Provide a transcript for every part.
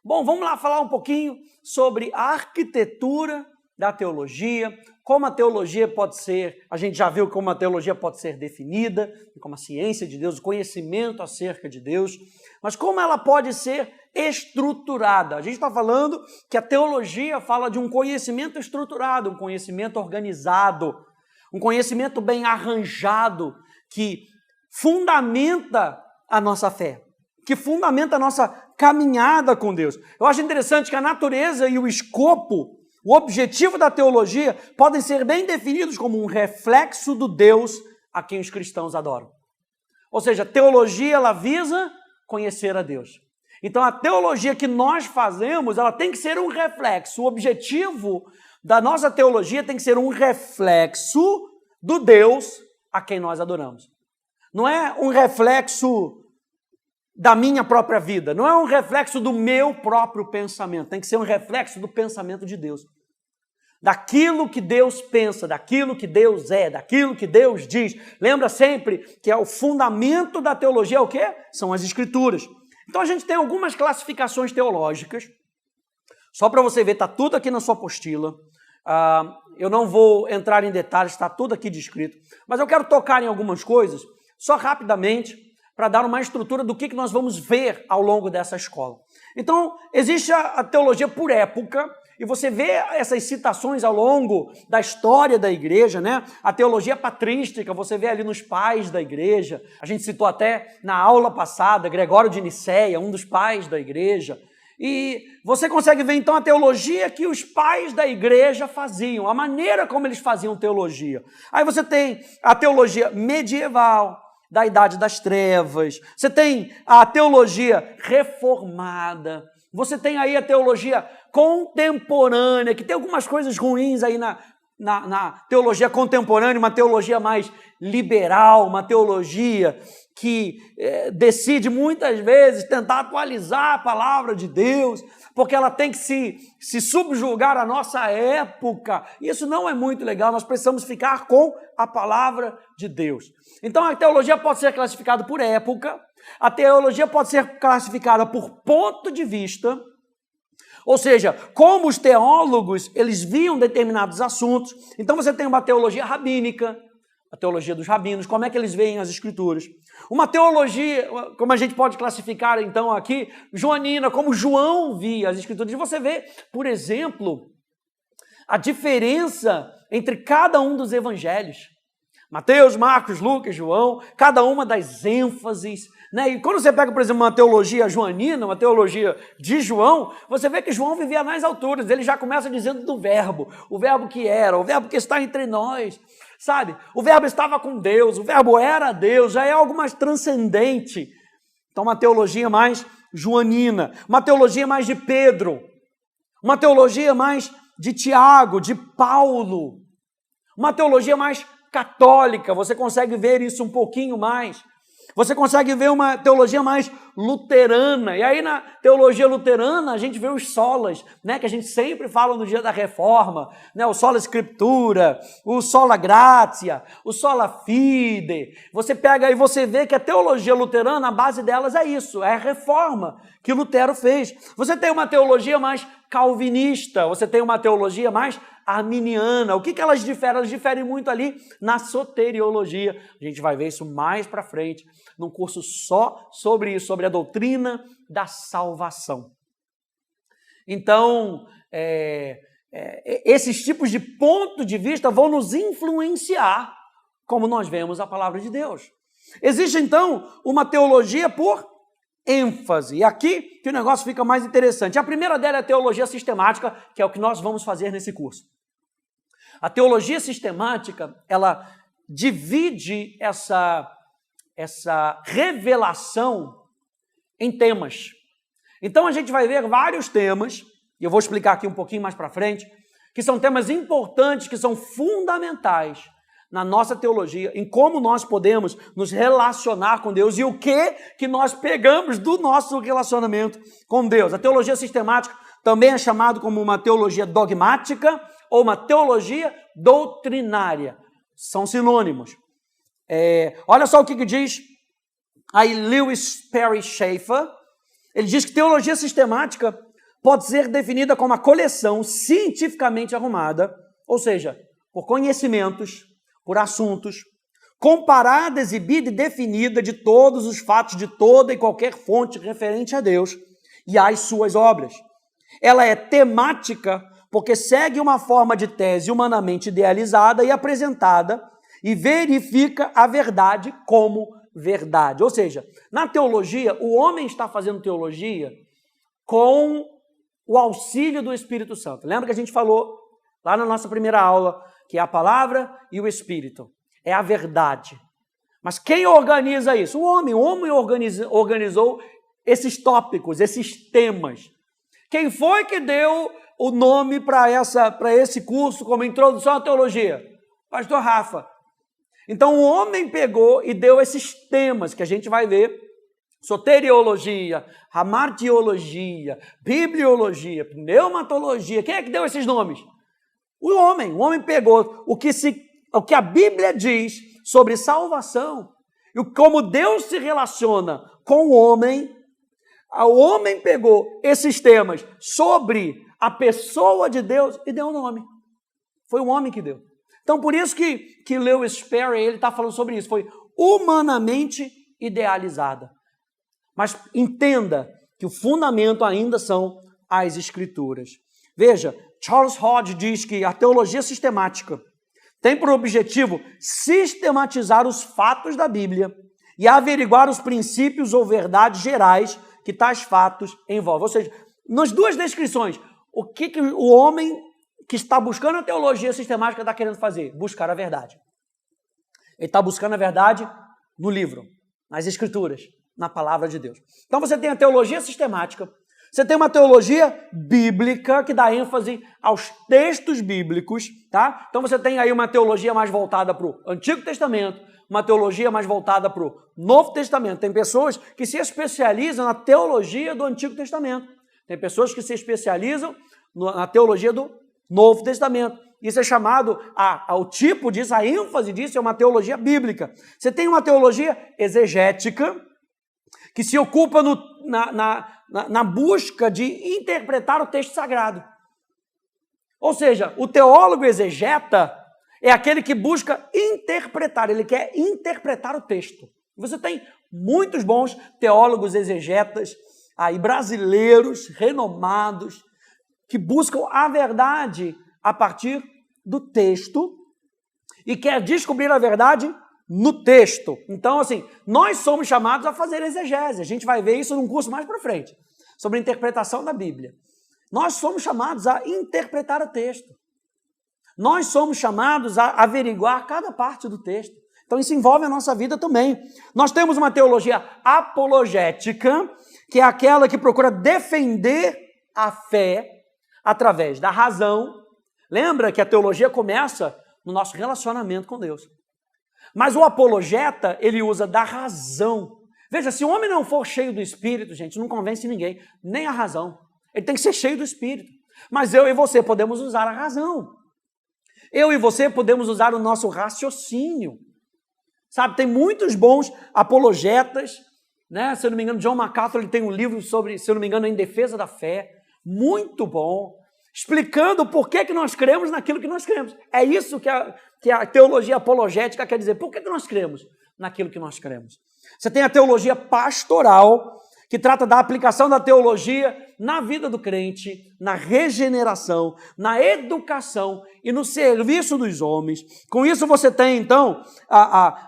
Bom, vamos lá falar um pouquinho sobre a arquitetura da teologia, como a teologia pode ser, a gente já viu como a teologia pode ser definida, como a ciência de Deus, o conhecimento acerca de Deus, mas como ela pode ser estruturada. A gente está falando que a teologia fala de um conhecimento estruturado, um conhecimento organizado, um conhecimento bem arranjado, que fundamenta a nossa fé, que fundamenta a nossa caminhada com Deus. Eu acho interessante que a natureza e o escopo, o objetivo da teologia podem ser bem definidos como um reflexo do Deus a quem os cristãos adoram. Ou seja, a teologia ela visa conhecer a Deus. Então a teologia que nós fazemos, ela tem que ser um reflexo. O objetivo da nossa teologia tem que ser um reflexo do Deus a quem nós adoramos. Não é um reflexo da minha própria vida, não é um reflexo do meu próprio pensamento, tem que ser um reflexo do pensamento de Deus. Daquilo que Deus pensa, daquilo que Deus é, daquilo que Deus diz. Lembra sempre que é o fundamento da teologia é o quê? São as Escrituras. Então a gente tem algumas classificações teológicas, só para você ver, está tudo aqui na sua apostila. Eu não vou entrar em detalhes, está tudo aqui descrito, mas eu quero tocar em algumas coisas, só rapidamente, para dar uma estrutura do que nós vamos ver ao longo dessa escola. Então, existe a teologia por época, e você vê essas citações ao longo da história da igreja, né? A teologia patrística, você vê ali nos pais da igreja. A gente citou até na aula passada, Gregório de Nicéia, um dos pais da igreja. E você consegue ver, então, a teologia que os pais da igreja faziam, a maneira como eles faziam teologia. Aí você tem a teologia medieval, da Idade das Trevas, você tem a teologia reformada, você tem aí a teologia contemporânea, que tem algumas coisas ruins aí na teologia contemporânea, uma teologia mais liberal, uma teologia que decide muitas vezes tentar atualizar a palavra de Deus, porque ela tem que se subjugar à nossa época. Isso não é muito legal, nós precisamos ficar com a palavra de Deus. Então a teologia pode ser classificada por época, a teologia pode ser classificada por ponto de vista, ou seja, como os teólogos eles viam determinados assuntos. Então você tem uma teologia rabínica, a teologia dos rabinos, como é que eles veem as escrituras. Uma teologia, como a gente pode classificar então aqui, joanina, como João via as escrituras. E você vê, por exemplo, a diferença entre cada um dos evangelhos. Mateus, Marcos, Lucas, João, cada uma das ênfases, né? E quando você pega, por exemplo, uma teologia joanina, uma teologia de João, você vê que João vivia nas alturas, ele já começa dizendo do verbo, o verbo que era, o verbo que está entre nós, sabe? O verbo estava com Deus, o verbo era Deus, já é algo mais transcendente. Então, uma teologia mais joanina, uma teologia mais de Pedro, uma teologia mais de Tiago, de Paulo, uma teologia mais católica, você consegue ver isso um pouquinho mais. Você consegue ver uma teologia mais luterana. E aí na teologia luterana a gente vê os solas, né, que a gente sempre fala no dia da reforma, né, o sola scriptura, o sola gratia, o sola fide. Você pega e você vê que a teologia luterana, a base delas é isso, é a reforma que Lutero fez. Você tem uma teologia mais calvinista, você tem uma teologia mais arminiana. O que elas diferem? Elas diferem muito ali na soteriologia. A gente vai ver isso mais para frente, num curso só sobre isso, sobre a doutrina da salvação. Então, esses tipos de ponto de vista vão nos influenciar como nós vemos a palavra de Deus. Existe, então, uma teologia por ênfase. E aqui que o negócio fica mais interessante. A primeira dela é a teologia sistemática, que é o que nós vamos fazer nesse curso. A teologia sistemática, ela divide essa revelação em temas. Então a gente vai ver vários temas, e eu vou explicar aqui um pouquinho mais para frente, que são temas importantes, que são fundamentais na nossa teologia, em como nós podemos nos relacionar com Deus e o que nós pegamos do nosso relacionamento com Deus. A teologia sistemática também é chamada como uma teologia dogmática ou uma teologia doutrinária. São sinônimos. Olha só o que diz aí Lewis Perry Schaeffer. Ele diz que teologia sistemática pode ser definida como a coleção cientificamente arrumada, ou seja, por conhecimentos, por assuntos, comparada, exibida e definida de todos os fatos de toda e qualquer fonte referente a Deus e às suas obras. Ela é temática porque segue uma forma de tese humanamente idealizada e apresentada e verifica a verdade como verdade. Ou seja, na teologia, o homem está fazendo teologia com o auxílio do Espírito Santo. Lembra que a gente falou lá na nossa primeira aula que é a palavra e o Espírito. É a verdade. Mas quem organiza isso? O homem. O homem organizou esses tópicos, esses temas. Quem foi que deu o nome para esse curso como introdução à teologia? Pastor Rafa. Então o homem pegou e deu esses temas que a gente vai ver: soteriologia, hamartiologia, bibliologia, pneumatologia. Quem é que deu esses nomes? O homem. O homem pegou o que a Bíblia diz sobre salvação e como Deus se relaciona com o homem. O homem pegou esses temas sobre a pessoa de Deus e deu um nome. Foi o homem que deu. Então, por isso que Lewis Perry está falando sobre isso. Foi humanamente idealizada. Mas entenda que o fundamento ainda são as Escrituras. Veja, Charles Hodge diz que a teologia sistemática tem por objetivo sistematizar os fatos da Bíblia e averiguar os princípios ou verdades gerais que tais fatos envolvem. Ou seja, nas duas descrições, o que o homem que está buscando a teologia sistemática está querendo fazer? Buscar a verdade. Ele está buscando a verdade no livro, nas Escrituras, na palavra de Deus. Então você tem a teologia sistemática, você tem uma teologia bíblica que dá ênfase aos textos bíblicos, tá? Então você tem aí uma teologia mais voltada para o Antigo Testamento, uma teologia mais voltada para o Novo Testamento. Tem pessoas que se especializam na teologia do Antigo Testamento. Tem pessoas que se especializam na teologia do Novo Testamento. Isso é chamado, ao tipo disso, a ênfase disso é uma teologia bíblica. Você tem uma teologia exegética, que se ocupa na busca de interpretar o texto sagrado. Ou seja, o teólogo exegeta é aquele que busca interpretar, ele quer interpretar o texto. Você tem muitos bons teólogos exegetas aí, brasileiros, renomados, que buscam a verdade a partir do texto e quer descobrir a verdade no texto. Então, assim, nós somos chamados a fazer exegese. A gente vai ver isso num curso mais para frente, sobre a interpretação da Bíblia. Nós somos chamados a interpretar o texto. Nós somos chamados a averiguar cada parte do texto. Então, isso envolve a nossa vida também. Nós temos uma teologia apologética, que é aquela que procura defender a fé através da razão. Lembra que a teologia começa no nosso relacionamento com Deus. Mas o apologeta, ele usa da razão. Veja, se o homem não for cheio do Espírito, gente, não convence ninguém, nem a razão. Ele tem que ser cheio do Espírito. Mas eu e você podemos usar a razão. Eu e você podemos usar o nosso raciocínio. Sabe, tem muitos bons apologetas, né? Se eu não me engano, John MacArthur, ele tem um livro sobre, se eu não me engano, Em Defesa da Fé, muito bom, explicando por que nós cremos naquilo que nós cremos. É isso que a teologia apologética quer dizer. Por que nós cremos naquilo que nós cremos? Você tem a teologia pastoral, que trata da aplicação da teologia na vida do crente, na regeneração, na educação e no serviço dos homens. Com isso você tem, então,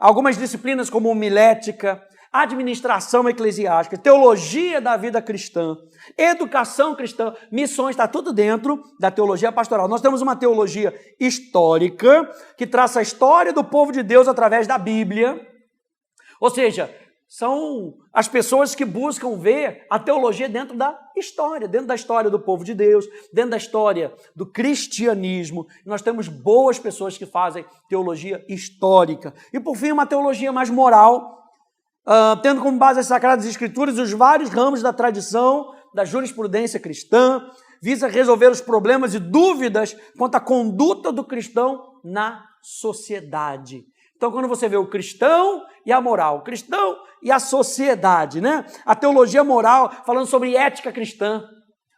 algumas disciplinas como homilética, administração eclesiástica, teologia da vida cristã, educação cristã, missões, está tudo dentro da teologia pastoral. Nós temos uma teologia histórica, que traça a história do povo de Deus através da Bíblia, ou seja, são as pessoas que buscam ver a teologia dentro da história do povo de Deus, dentro da história do cristianismo. Nós temos boas pessoas que fazem teologia histórica. E, por fim, uma teologia mais moral, tendo como base as Sagradas Escrituras, os vários ramos da tradição, da jurisprudência cristã, visa resolver os problemas e dúvidas quanto à conduta do cristão na sociedade. Então, quando você vê o cristão e a moral, o cristão e a sociedade, né? A teologia moral falando sobre ética cristã,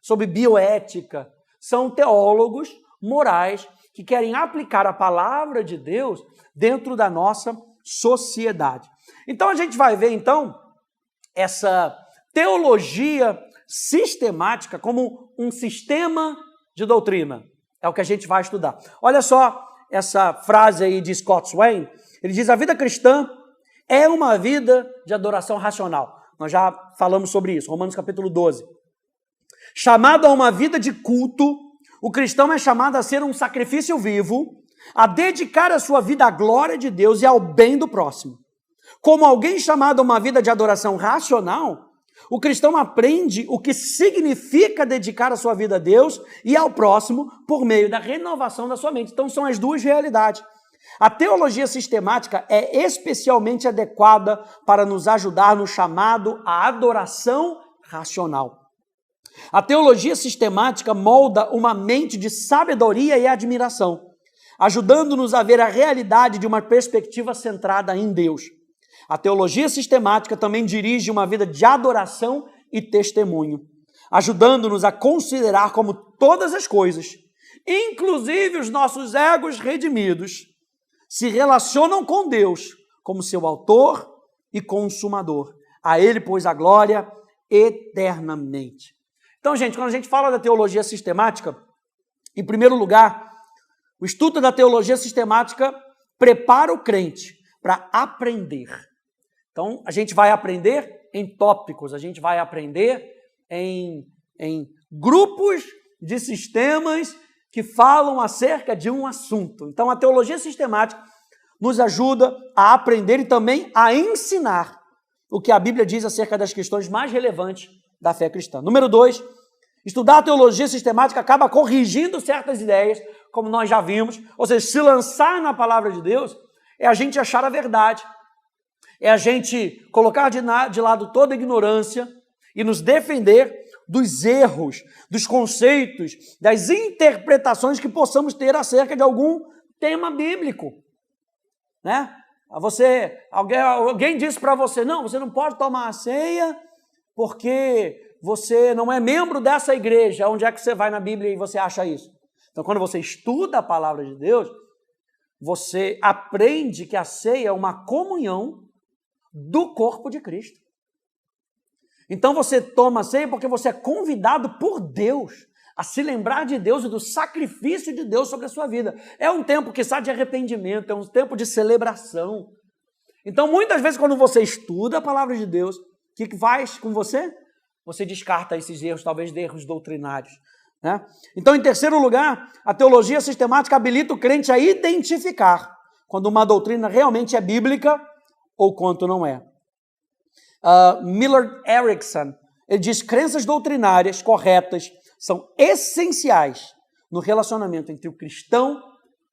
sobre bioética. São teólogos morais que querem aplicar a palavra de Deus dentro da nossa sociedade. Então a gente vai ver então essa teologia sistemática como um sistema de doutrina. É o que a gente vai estudar. Olha só essa frase aí de Scott Swain. Ele diz: a vida cristã é uma vida de adoração racional. Nós já falamos sobre isso, Romanos capítulo 12. Chamado a uma vida de culto, o cristão é chamado a ser um sacrifício vivo, a dedicar a sua vida à glória de Deus e ao bem do próximo. Como alguém chamado a uma vida de adoração racional, o cristão aprende o que significa dedicar a sua vida a Deus e ao próximo por meio da renovação da sua mente. Então são as duas realidades. A teologia sistemática é especialmente adequada para nos ajudar no chamado à adoração racional. A teologia sistemática molda uma mente de sabedoria e admiração, ajudando-nos a ver a realidade de uma perspectiva centrada em Deus. A teologia sistemática também dirige uma vida de adoração e testemunho, ajudando-nos a considerar como todas as coisas, inclusive os nossos egos redimidos, se relacionam com Deus como seu autor e consumador. A Ele, pois, a glória eternamente. Então, gente, quando a gente fala da teologia sistemática, em primeiro lugar, o estudo da teologia sistemática prepara o crente para aprender. Então, a gente vai aprender em tópicos, a gente vai aprender em grupos de sistemas que falam acerca de um assunto. Então, a teologia sistemática nos ajuda a aprender e também a ensinar o que a Bíblia diz acerca das questões mais relevantes da fé cristã. Número 2, estudar a teologia sistemática acaba corrigindo certas ideias, como nós já vimos. Ou seja, se lançar na palavra de Deus é a gente achar a verdade, é a gente colocar de lado toda a ignorância e nos defender dos erros, dos conceitos, das interpretações que possamos ter acerca de algum tema bíblico, né? Alguém disse para você: não, você não pode tomar a ceia porque você não é membro dessa igreja. Onde é que você vai na Bíblia e você acha isso? Então, quando você estuda a palavra de Deus, você aprende que a ceia é uma comunhão do corpo de Cristo. Então você toma a ceia porque você é convidado por Deus a se lembrar de Deus e do sacrifício de Deus sobre a sua vida. É um tempo que está de arrependimento, é um tempo de celebração. Então, muitas vezes, quando você estuda a palavra de Deus, o que faz com você? Você descarta esses erros, talvez de erros doutrinários, né? Então, em terceiro lugar, a teologia sistemática habilita o crente a identificar quando uma doutrina realmente é bíblica ou quanto não é. Millard Erickson, ele diz: crenças doutrinárias corretas são essenciais no relacionamento entre o cristão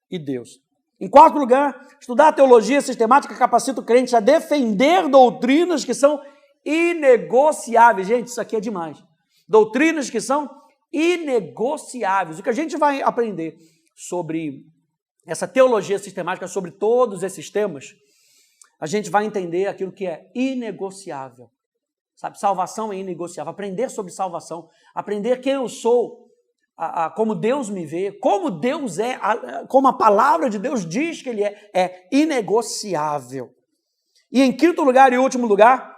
e Deus. Em quarto lugar, estudar a teologia sistemática capacita o crente a defender doutrinas que são inegociáveis. Gente, isso aqui é demais. Doutrinas que são inegociáveis. O que a gente vai aprender sobre essa teologia sistemática, sobre todos esses temas, a gente vai entender aquilo que é inegociável. Sabe, salvação é inegociável. Aprender sobre salvação, aprender quem eu sou, como Deus me vê, como Deus é, como a palavra de Deus diz que Ele é inegociável. E em quinto lugar e último lugar,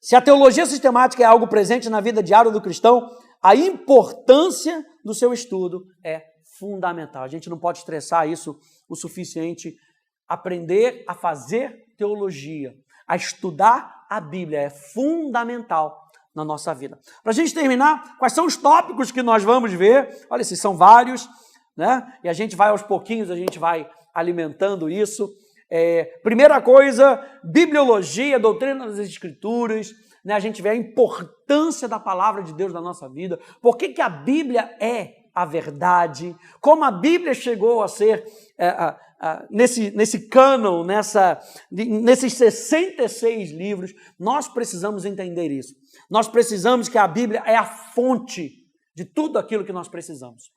se a teologia sistemática é algo presente na vida diária do cristão, a importância do seu estudo é fundamental. A gente não pode estressar isso o suficiente. Aprender a fazer teologia, a estudar a Bíblia é fundamental na nossa vida. Para a gente terminar, quais são os tópicos que nós vamos ver? Olha, esses são vários, né? E a gente vai aos pouquinhos, a gente vai alimentando isso. Primeira coisa, bibliologia, doutrina das Escrituras, né? A gente vê a importância da palavra de Deus na nossa vida. Por que a Bíblia é a verdade? Como a Bíblia chegou a ser nesse cânon, nesses 66 livros, nós precisamos entender isso. Nós precisamos que a Bíblia é a fonte de tudo aquilo que nós precisamos.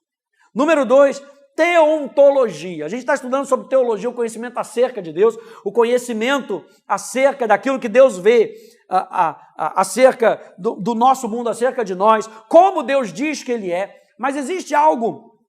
Número 2, teontologia. A gente está estudando sobre teologia, o conhecimento acerca de Deus, o conhecimento acerca daquilo que Deus vê acerca do nosso mundo, acerca de nós, como Deus diz que Ele é, mas existe algo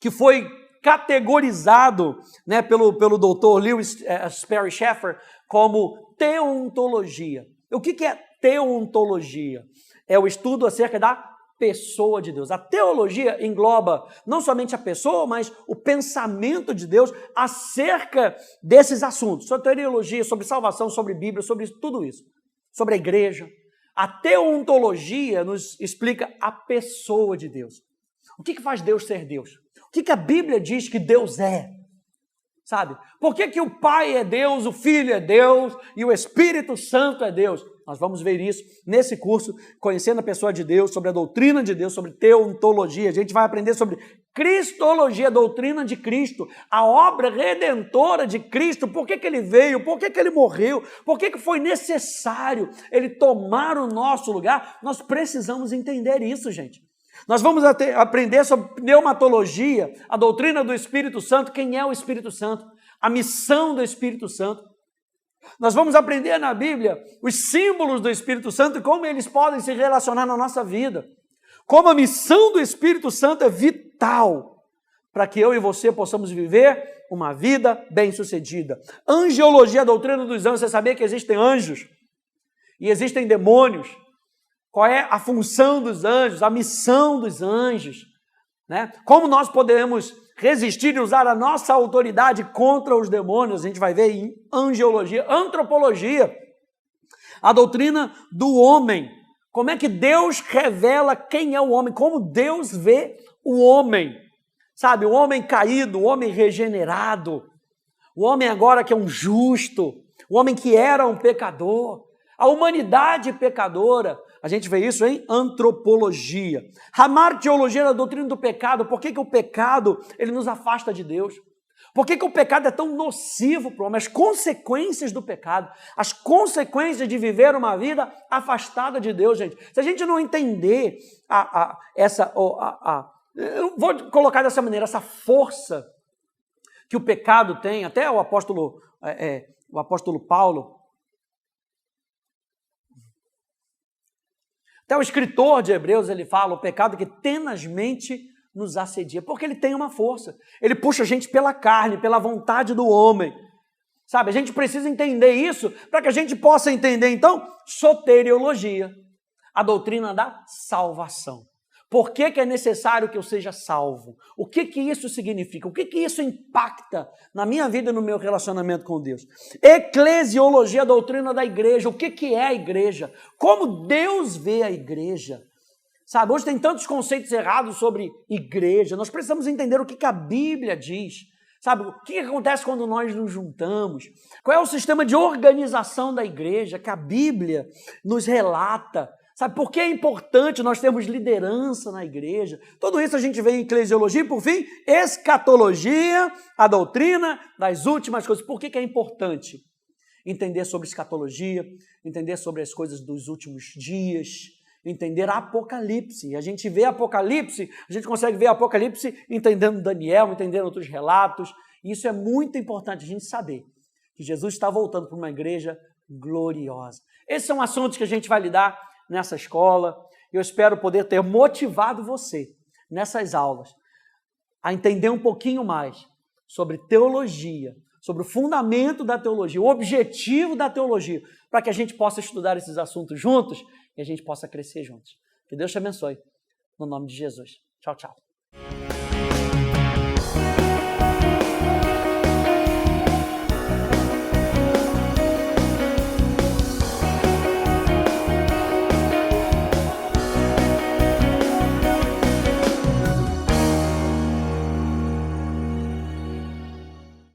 que foi categorizado, né, pelo Dr. Lewis Sperry Chafer como teontologia. O que é teontologia? É o estudo acerca da pessoa de Deus. A teologia engloba não somente a pessoa, mas o pensamento de Deus acerca desses assuntos. Sobre teologia, sobre salvação, sobre Bíblia, sobre tudo isso. Sobre a igreja. A teontologia nos explica a pessoa de Deus. O que faz Deus ser Deus? O que a Bíblia diz que Deus é? Sabe? Por que o Pai é Deus, o Filho é Deus e o Espírito Santo é Deus? Nós vamos ver isso nesse curso, conhecendo a pessoa de Deus, sobre a doutrina de Deus, sobre teontologia. A gente vai aprender sobre cristologia, a doutrina de Cristo, a obra redentora de Cristo, por que Ele veio, por que Ele morreu, por que foi necessário Ele tomar o nosso lugar. Nós precisamos entender isso, gente. Nós vamos aprender sobre pneumatologia, a doutrina do Espírito Santo, quem é o Espírito Santo, a missão do Espírito Santo. Nós vamos aprender na Bíblia os símbolos do Espírito Santo e como eles podem se relacionar na nossa vida. Como a missão do Espírito Santo é vital para que eu e você possamos viver uma vida bem-sucedida. Angiologia, a doutrina dos anjos, você sabia que existem anjos e existem demônios? Qual é a função dos anjos, a missão dos anjos, né? Como nós podemos resistir e usar a nossa autoridade contra os demônios? A gente vai ver em angiologia, antropologia, a doutrina do homem. Como é que Deus revela quem é o homem? Como Deus vê o homem? Sabe, o homem caído, o homem regenerado, o homem agora que é um justo, o homem que era um pecador, a humanidade pecadora. A gente vê isso em antropologia. Hamartiologia, a doutrina do pecado. Por que o pecado ele nos afasta de Deus? Por que o pecado é tão nocivo para o homem? As consequências do pecado, as consequências de viver uma vida afastada de Deus, gente. Se a gente não entender eu vou colocar dessa maneira, essa força que o pecado tem, até o apóstolo Paulo, até o escritor de Hebreus, ele fala, o pecado que tenazmente nos assedia, porque ele tem uma força, ele puxa a gente pela carne, pela vontade do homem, sabe? A gente precisa entender isso para que a gente possa entender, então, soteriologia, a doutrina da salvação. Por que é necessário que eu seja salvo? O que isso significa? O que isso impacta na minha vida e no meu relacionamento com Deus? Eclesiologia, a doutrina da igreja. O que é a igreja? Como Deus vê a igreja? Sabe, hoje tem tantos conceitos errados sobre igreja. Nós precisamos entender o que a Bíblia diz. Sabe, o que acontece quando nós nos juntamos? Qual é o sistema de organização da igreja que a Bíblia nos relata? Sabe, por que é importante nós termos liderança na igreja? Tudo isso a gente vê em eclesiologia e, por fim, escatologia, a doutrina das últimas coisas. Por que é importante entender sobre escatologia, entender sobre as coisas dos últimos dias, entender Apocalipse? A gente vê Apocalipse, a gente consegue ver Apocalipse entendendo Daniel, entendendo outros relatos. E isso é muito importante a gente saber, que Jesus está voltando para uma igreja gloriosa. Esses são assuntos que a gente vai lidar nessa escola. Eu espero poder ter motivado você nessas aulas a entender um pouquinho mais sobre teologia, sobre o fundamento da teologia, o objetivo da teologia, para que a gente possa estudar esses assuntos juntos e a gente possa crescer juntos. Que Deus te abençoe, no nome de Jesus. Tchau, tchau.